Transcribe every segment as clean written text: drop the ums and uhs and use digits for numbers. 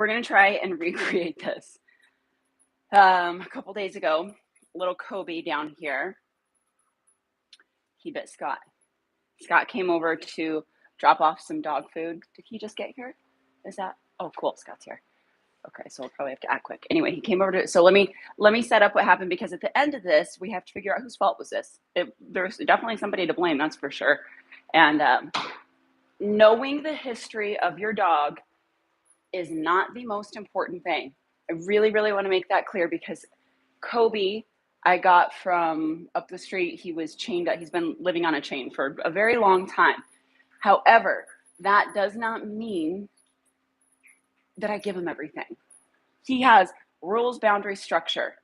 we're going to try and recreate this. A couple days ago, little Kobe down here, he bit Scott. Scott came over to drop off some dog food. Did he just get here? Is that? Oh, cool. Scott's here. Okay, so we'll probably have to act quick. Anyway, he came over to. So let me set up what happened, because at the end of this, we have to figure out whose fault was this. There's definitely somebody to blame, that's for sure. And knowing the history of your dog is not the most important thing. I really, really want to make that clear, because Kobe, I got from up the street. He was chained up. He's been living on a chain for a very long time. However, that does not mean that I give him everything. He has rules, boundaries, structure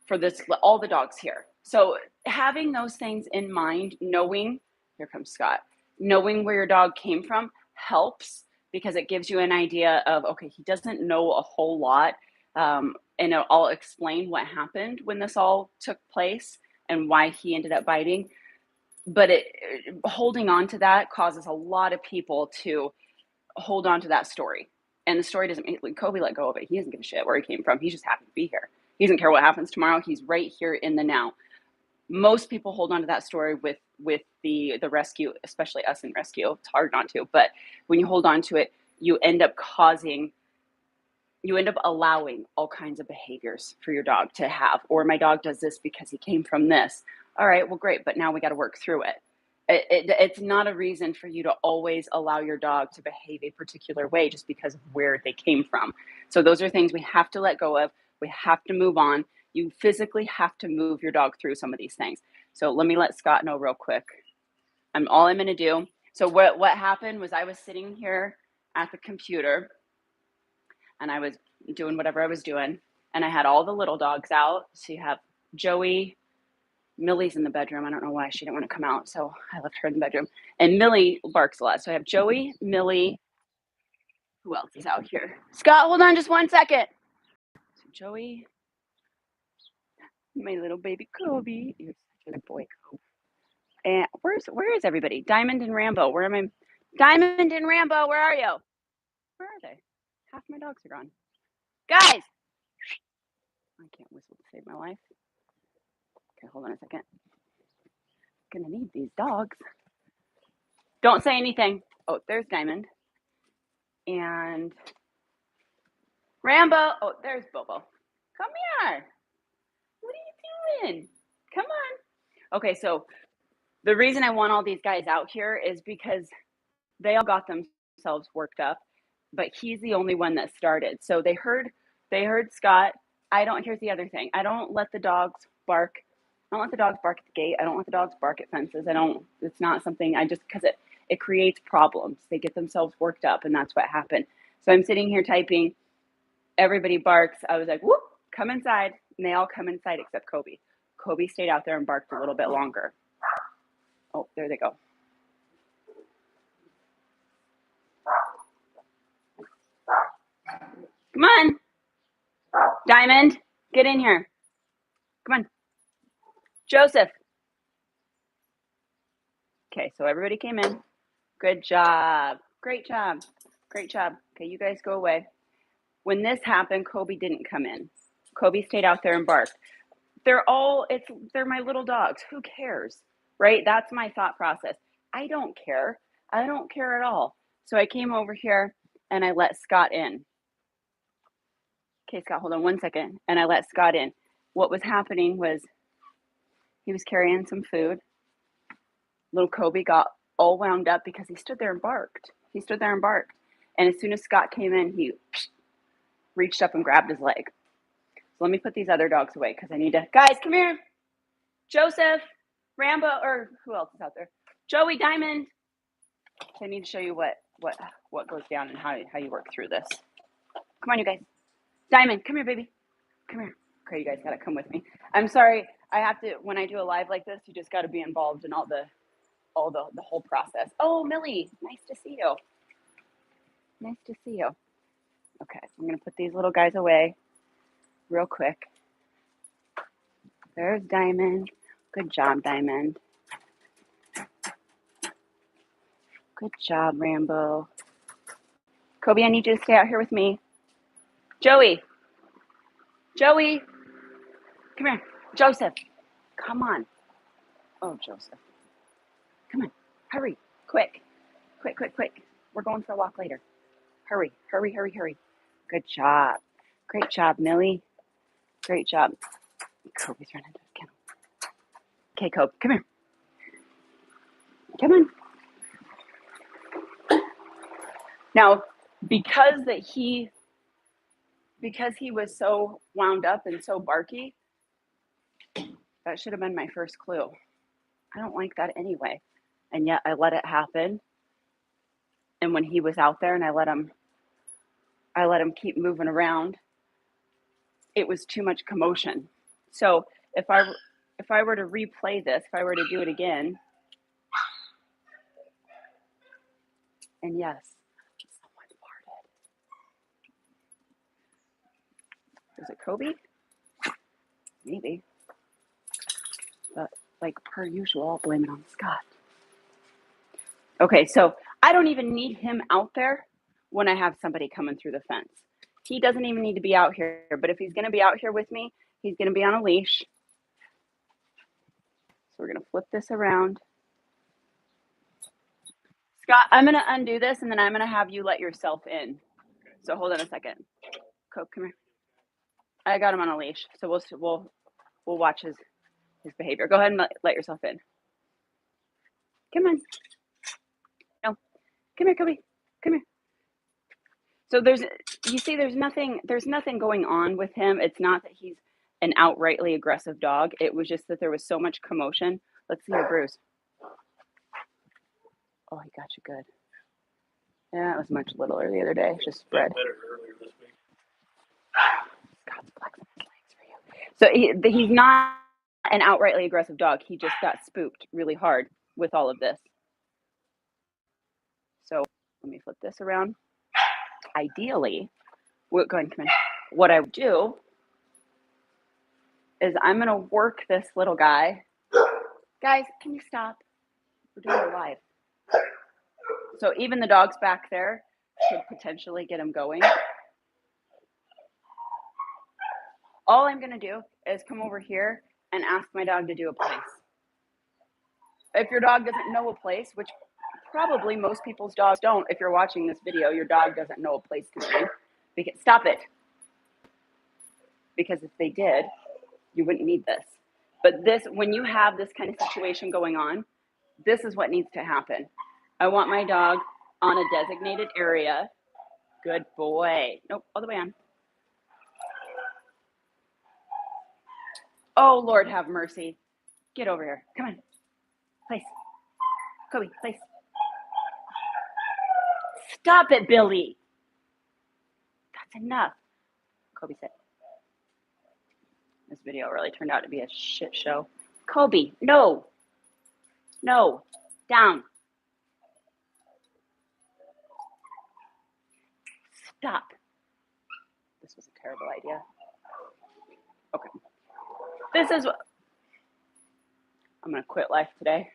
for this, all the dogs here. So having those things in mind, knowing, here comes Scott, knowing where your dog came from helps, because it gives you an idea of, okay, he doesn't know a whole lot. And I'll explain what happened when this all took place and why he ended up biting. But holding on to that causes a lot of people to hold on to that story. And the story doesn't make Kobe let go of it. He doesn't give a shit where he came from. He's just happy to be here. He doesn't care what happens tomorrow. He's right here in the now. Most people hold on to that story with the rescue, especially us in rescue. It's hard not to, but when you hold on to it, you end up allowing all kinds of behaviors for your dog to have. Or my dog does this because he came from this. All right, well, great, but now we got to work through it. It's not a reason for you to always allow your dog to behave a particular way just because of where they came from. So those are things we have to let go of. We have to move on. You physically have to move your dog through some of these things. So let me let Scott know real quick. All I'm going to do. So what happened was I was sitting here at the computer and I was doing whatever I was doing. And I had all the little dogs out. So you have Joey. Millie's in the bedroom. I don't know why she didn't want to come out, so I left her in the bedroom. And Millie barks a lot. So I have Joey, Millie. Who else is out here? Scott, hold on just 1 second. So Joey, my little baby Kobe. You're such a good boy, Kobe. And where is everybody? Diamond and Rambo. Where am I? Diamond and Rambo, where are you? Where are they? Half my dogs are gone. Guys! I can't whistle to save my life. Okay, hold on a second. Gonna need these dogs. Don't say anything. Oh, there's Diamond. And Rambo. Oh, there's Bobo. Come here. What are you doing? Come on. Okay, so the reason I want all these guys out here is because they all got themselves worked up, but he's the only one that started. So they heard Scott. Here's the other thing. I don't let the dogs bark. I don't let the dogs bark at the gate. I don't let the dogs bark at fences. It's not something because it creates problems. They get themselves worked up, and that's what happened. So I'm sitting here typing. Everybody barks. I was like, whoop, come inside. And they all come inside except Kobe. Kobe stayed out there and barked a little bit longer. Oh, there they go. Come on. Diamond, get in here. Come on. Joseph. Okay, so everybody came in. Good job. Great job. Great job. Okay, you guys go away. When this happened, Kobe didn't come in. Kobe stayed out there and barked. They're my little dogs. Who cares? Right? That's my thought process. I don't care. I don't care at all. So I came over here and I let Scott in. Okay, Scott, hold on 1 second. And I let Scott in. What was happening was he was carrying some food. Little Kobe got all wound up because he stood there and barked. And as soon as Scott came in, he reached up and grabbed his leg. So let me put these other dogs away because I need to. Guys, come here. Joseph, Rambo, or who else is out there? Joey, Diamond. So I need to show you what goes down and how you work through this. Come on, you guys. Diamond, come here, baby. Come here. Okay, you guys got to come with me. I'm sorry. I have to, when I do a live like this, you just got to be involved in all the whole process. Oh, Millie, nice to see you. Nice to see you. Okay, I'm going to put these little guys away real quick. There's Diamond. Good job, Diamond. Good job, Rambo. Kobe, I need you to stay out here with me. Joey, Joey, come here. Joseph, come on. Oh, Joseph, come on. Hurry, quick, quick, quick, quick. We're going for a walk later. Hurry, hurry, hurry, hurry. Good job. Great job, Millie. Great job. Kobe's running to his kennel. Okay, Kobe, come here. Come on. Now, because he was so wound up and so barky, that should have been my first clue. I don't like that anyway. And yet I let it happen. And when he was out there and I let him keep moving around, it was too much commotion. So if I were to replay this, if I were to do it again, and yes, someone farted. Is it Kobe? Maybe. But like per usual, I'll blame it on Scott. Okay, so I don't even need him out there when I have somebody coming through the fence. He doesn't even need to be out here, but if he's going to be out here with me, he's going to be on a leash. So we're going to flip this around. Scott, I'm going to undo this, and then I'm going to have you let yourself in. So hold on a second. Coke, come here. I got him on a leash, so we'll watch his behavior. Go ahead and let yourself in. Come on. No. Come here, Kobe. Come here. So there's nothing going on with him. It's not that he's an outrightly aggressive dog. It was just that there was so much commotion. Let's see your bruise. Oh, he got you good. Yeah, it was much littler the other day. Just spread. Better earlier this week. Scott's flexing his legs for you. So he's not an outrightly aggressive dog. He just got spooked really hard with all of this. So let me flip this around. Ideally, go ahead and come in. What I would do is I'm going to work this little guy. Guys, can you stop? We're doing it live. So even the dogs back there could potentially get him going. All I'm going to do is come over here and ask my dog to do a place. If your dog doesn't know a place, which probably most people's dogs don't, if you're watching this video, your dog doesn't know a place to be. Stop it. Because if they did, you wouldn't need this. But this, when you have this kind of situation going on, this is what needs to happen. I want my dog on a designated area. Good boy. Nope, all the way on. Oh, Lord, have mercy. Get over here. Come on. Place. Kobe, place. Stop it, Billy. That's enough. Kobe, sit. This video really turned out to be a shit show. Kobe, no. No. Down. Stop. This was a terrible idea. Okay. I'm going to quit life today.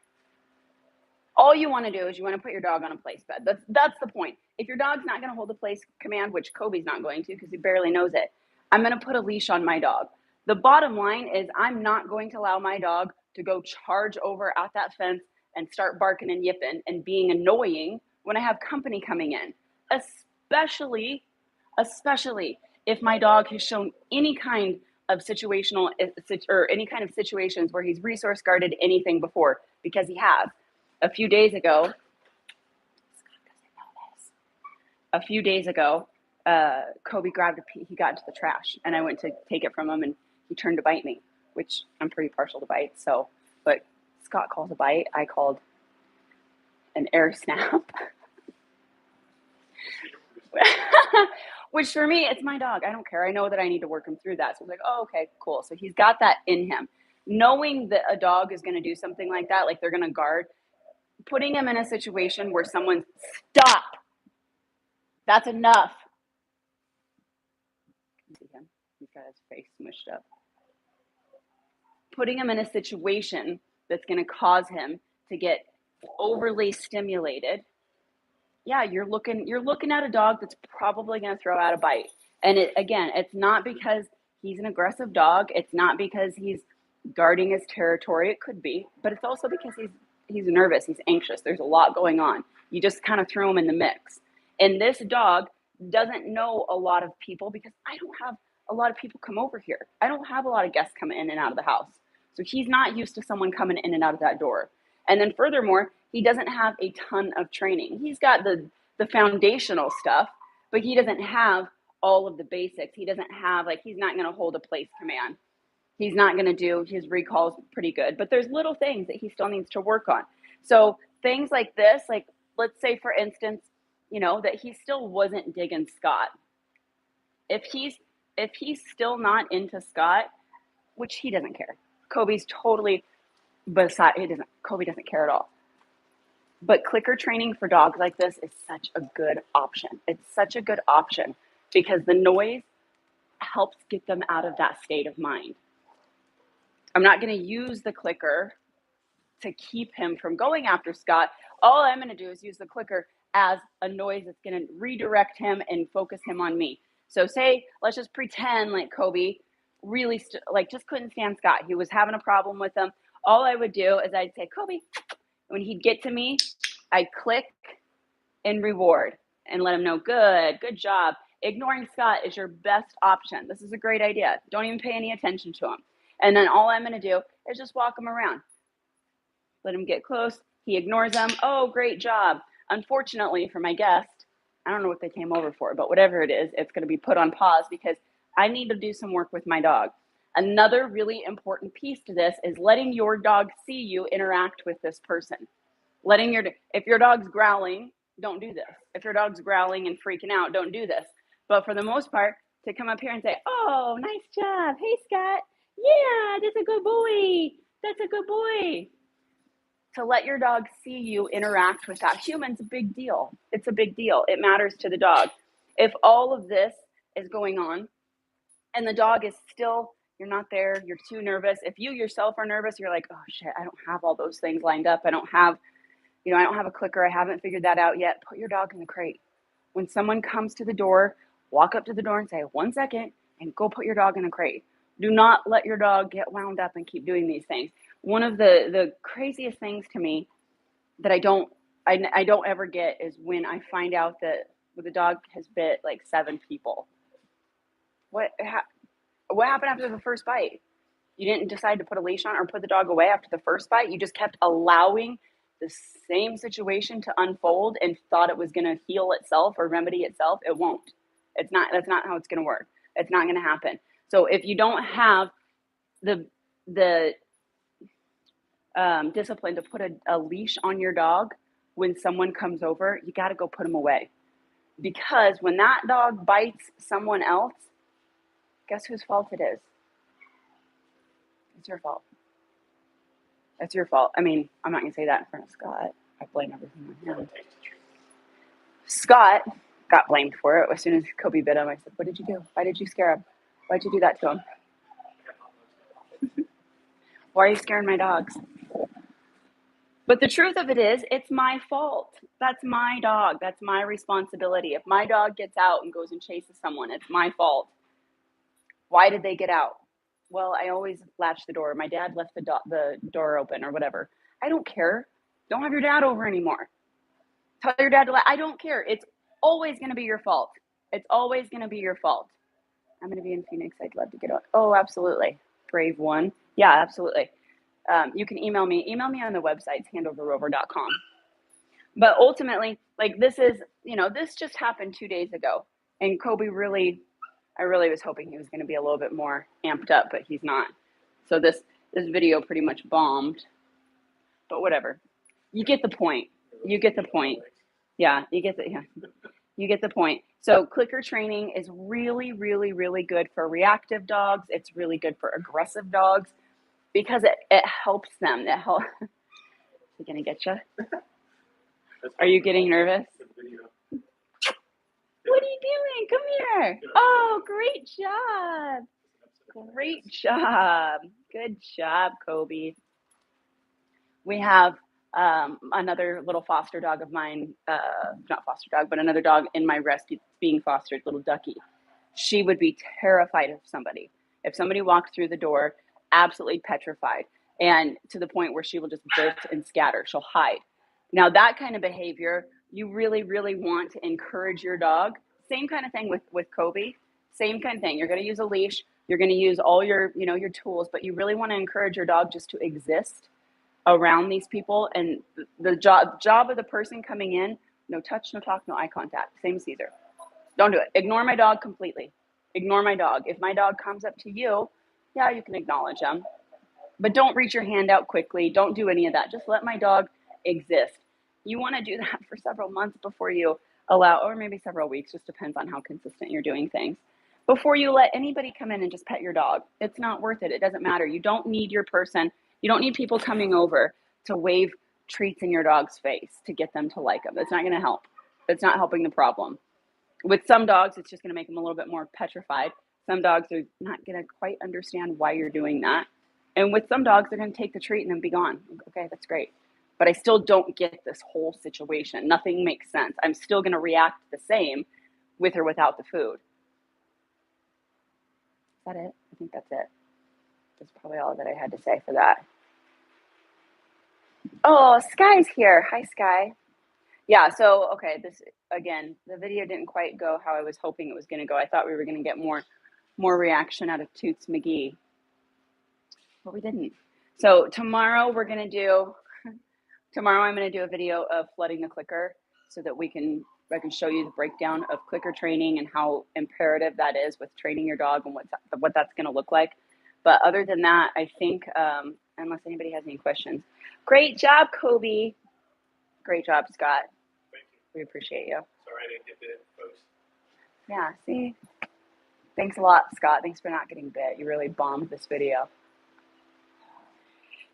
All you want to do is you want to put your dog on a place bed. That's the point. If your dog's not going to hold the place command, which Kobe's not going to because he barely knows it, I'm going to put a leash on my dog. The bottom line is I'm not going to allow my dog to go charge over at that fence and start barking and yipping and being annoying when I have company coming in, especially if my dog has shown any kind of situational or any kind of situations where he's resource guarded anything before, because he has. A few days ago, Kobe grabbed he got into the trash, and I went to take it from him, and he turned to bite me, which I'm pretty partial to bites. So, but Scott calls a bite. I called an air snap. Which for me, it's my dog. I don't care. I know that I need to work him through that. So I was like, oh, okay, cool. So he's got that in him. Knowing that a dog is going to do something like that, like they're going to guard, putting him in a situation where someone, stop. That's enough. You see him? He's got his face smushed up. Putting him in a situation that's going to cause him to get overly stimulated. Yeah, you're looking at a dog that's probably going to throw out a bite. And again, it's not because he's an aggressive dog. It's not because he's guarding his territory. It could be, but it's also because he's nervous. He's anxious. There's a lot going on. You just kind of throw him in the mix. And this dog doesn't know a lot of people because I don't have a lot of people come over here. I don't have a lot of guests come in and out of the house. So he's not used to someone coming in and out of that door. And then furthermore, he doesn't have a ton of training. He's got the foundational stuff, but he doesn't have all of the basics. He doesn't have, like, he's not going to hold a place command. He's not going to do, his recall's pretty good, but there's little things that he still needs to work on. So things like this, like, let's say for instance, that he still wasn't digging Scott. If he's still not into Scott, which he doesn't care. Kobe's totally beside, Kobe doesn't care at all. But clicker training for dogs like this is such a good option. It's such a good option because the noise helps get them out of that state of mind. I'm not going to use the clicker to keep him from going after Scott. All I'm going to do is use the clicker as a noise that's going to redirect him and focus him on me. So say, let's just pretend like Kobe really just couldn't stand Scott. He was having a problem with him. All I would do is I'd say, Kobe. When he'd get to me, I'd click and reward and let him know, good job. Ignoring Scott is your best option. This is a great idea. Don't even pay any attention to him. And then all I'm going to do is just walk him around. Let him get close. He ignores them. Oh, great job. Unfortunately for my guest, I don't know what they came over for, but whatever it is, it's going to be put on pause because I need to do some work with my dog. Another really important piece to this is letting your dog see you interact with this person. If your dog's growling, don't do this. If your dog's growling and freaking out, don't do this. But for the most part, to come up here and say, oh, nice job. Hey, Scott. Yeah, that's a good boy. That's a good boy. To let your dog see you interact with that human's a big deal. It's a big deal. It matters to the dog. If all of this is going on and the dog is still, you're not there, you're too nervous. If you yourself are nervous, you're like, oh shit, I don't have all those things lined up. I don't have a clicker. I haven't figured that out yet. Put your dog in the crate. When someone comes to the door, walk up to the door and say, 1 second, and go put your dog in a crate. Do not let your dog get wound up and keep doing these things. One of the craziest things to me that I don't ever get is when I find out that the dog has bit like 7 people. What happened after the first bite? You didn't decide to put a leash on or put the dog away after the first bite. You just kept allowing the same situation to unfold and thought it was going to heal itself or remedy itself. It won't. That's not how it's going to work. It's not going to happen. So if you don't have the discipline to put a leash on your dog when someone comes over, you got to go put them away. Because when that dog bites someone else, guess whose fault it is? It's your fault. That's your fault. I mean, I'm not going to say that in front of Scott. I blame everything on him. Scott got blamed for it as soon as Kobe bit him. I said, what did you do? Why did you scare him? Why'd you do that to him? Why are you scaring my dogs? But the truth of it is, it's my fault. That's my dog. That's my responsibility. If my dog gets out and goes and chases someone, it's my fault. Why did they get out? Well, I always latch the door. My dad left the door open or whatever. I don't care. Don't have your dad over anymore. Tell your dad to I don't care. It's always going to be your fault. It's always going to be your fault. I'm going to be in Phoenix. I'd love to get out. Oh, absolutely. Brave one. Yeah, absolutely. You can email me. Email me on the website, handoverrover.com. But ultimately, like this is, this just happened 2 days ago. And Kobe I really was hoping he was going to be a little bit more amped up, but he's not. So this video pretty much bombed. But whatever. You get the point. You get the point. Yeah, you get the point. So clicker training is really, really, really good for reactive dogs. It's really good for aggressive dogs because it helps them. Is he going to get you? Are you getting nervous? What are you doing? Come here. Oh, great job. Great job. Good job, Kobe. We have another little foster dog of mine, not foster dog, but another dog in my rescue being fostered, little Ducky. She would be terrified of somebody. If somebody walked through the door, absolutely petrified, and to the point where she will just burst and scatter. She'll hide. Now, that kind of behavior, you really, really want to encourage your dog. Same kind of thing with Kobe. Same kind of thing. You're going to use a leash. You're going to use all your, your tools, but you really want to encourage your dog just to exist around these people. And the job of the person coming in, no touch, no talk, no eye contact. Same as Caesar. Don't do it. Ignore my dog completely. Ignore my dog. If my dog comes up to you, yeah, you can acknowledge them. But don't reach your hand out quickly. Don't do any of that. Just let my dog exist. You want to do that for several months before you allow, or maybe several weeks, just depends on how consistent you're doing things, before you let anybody come in and just pet your dog. It's not worth it. It doesn't matter. You don't need you don't need people coming over to wave treats in your dog's face to get them to like them. That's not going to help. It's not helping the problem. With some dogs, it's just going to make them a little bit more petrified. Some dogs are not going to quite understand why you're doing that. And with some dogs, they're going to take the treat and then be gone. Okay, that's great. But I still don't get this whole situation. Nothing makes sense. I'm still going to react the same with or without the food. Is that it? I think that's it. That's probably all that I had to say for that. Oh, Sky's here. Hi, Sky. Yeah, so, okay, this, again, the video didn't quite go how I was hoping it was going to go. I thought we were going to get more reaction out of Toots McGee, but we didn't. So tomorrow I'm going to do a video of flooding the clicker so that I can show you the breakdown of clicker training and how imperative that is with training your dog and what that's going to look like. But other than that, I think, unless anybody has any questions. Great job, Kobe. Great job, Scott. Thank you. We appreciate you. Sorry I didn't get the post. Yeah, see? Thanks a lot, Scott. Thanks for not getting bit. You really bombed this video.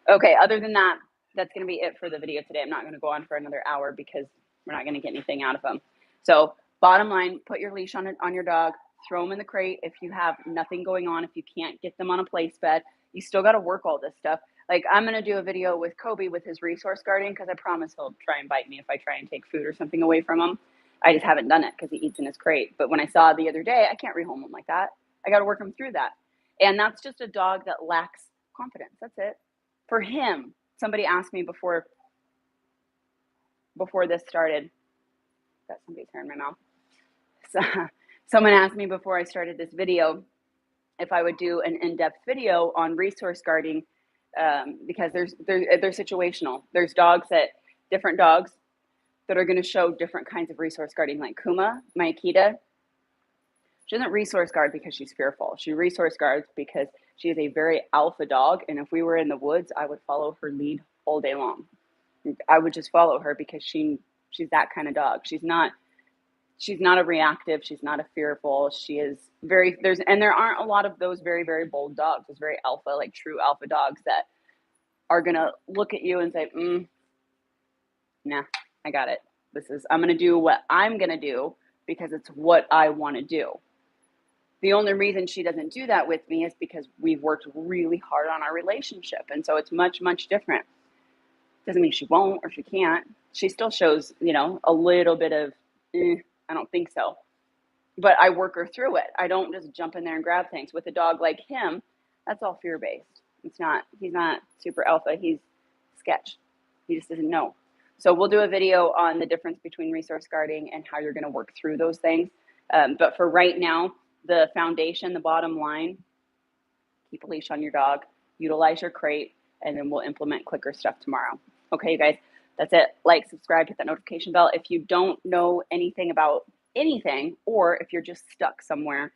Okay, other than that, that's going to be it for the video today. I'm not going to go on for another hour because we're not going to get anything out of them. So bottom line, put your leash on your dog, throw them in the crate. If you have nothing going on, if you can't get them on a place bed, you still got to work all this stuff. Like, I'm going to do a video with Kobe with his resource guarding because I promise he'll try and bite me if I try and take food or something away from him. I just haven't done it because he eats in his crate. But when I saw the other day, I can't rehome him like that. I got to work him through that. And that's just a dog that lacks confidence. That's it. For him, somebody asked me before this started, got somebody's hair in my mouth. So, someone asked me before I started this video if I would do an in-depth video on resource guarding, because they're situational. There's different dogs that are going to show different kinds of resource guarding. Like Kuma, my Akita, she doesn't resource guard because she's fearful. She resource guards because she is a very alpha dog, and if we were in the woods, I would follow her lead all day long. I would just follow her because she's that kind of dog. She's not a reactive. She's not a fearful. She is there aren't a lot of those very, very bold dogs, those very alpha, like true alpha dogs that are going to look at you and say, nah, I got it. I'm going to do what I'm going to do because it's what I want to do. The only reason she doesn't do that with me is because we've worked really hard on our relationship. And so it's much, much different. Doesn't mean she won't or she can't. She still shows, a little bit of, I don't think so. But I work her through it. I don't just jump in there and grab things. With a dog like him, that's all fear-based. He's not super alpha. He's sketch. He just doesn't know. So we'll do a video on the difference between resource guarding and how you're going to work through those things. But for right now, the foundation, the bottom line, keep a leash on your dog, utilize your crate, and then we'll implement clicker stuff tomorrow. Okay, you guys, that's it. Like, subscribe, hit that notification bell. If you don't know anything about anything, or if you're just stuck somewhere,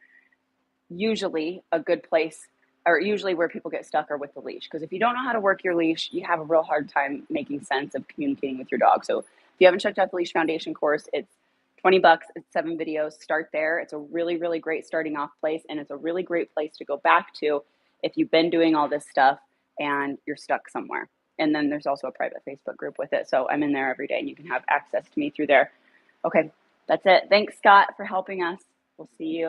usually a good place, or usually where people get stuck, are with the leash. Because if you don't know how to work your leash, you have a real hard time making sense of communicating with your dog. So if you haven't checked out the Leash Foundation course, it's $20. It's 7 videos. Start there. It's a really, really great starting off place, and it's a really great place to go back to if you've been doing all this stuff and you're stuck somewhere. And then there's also a private Facebook group with it. So I'm in there every day, and you can have access to me through there. Okay, that's it. Thanks, Scott, for helping us. We'll see you.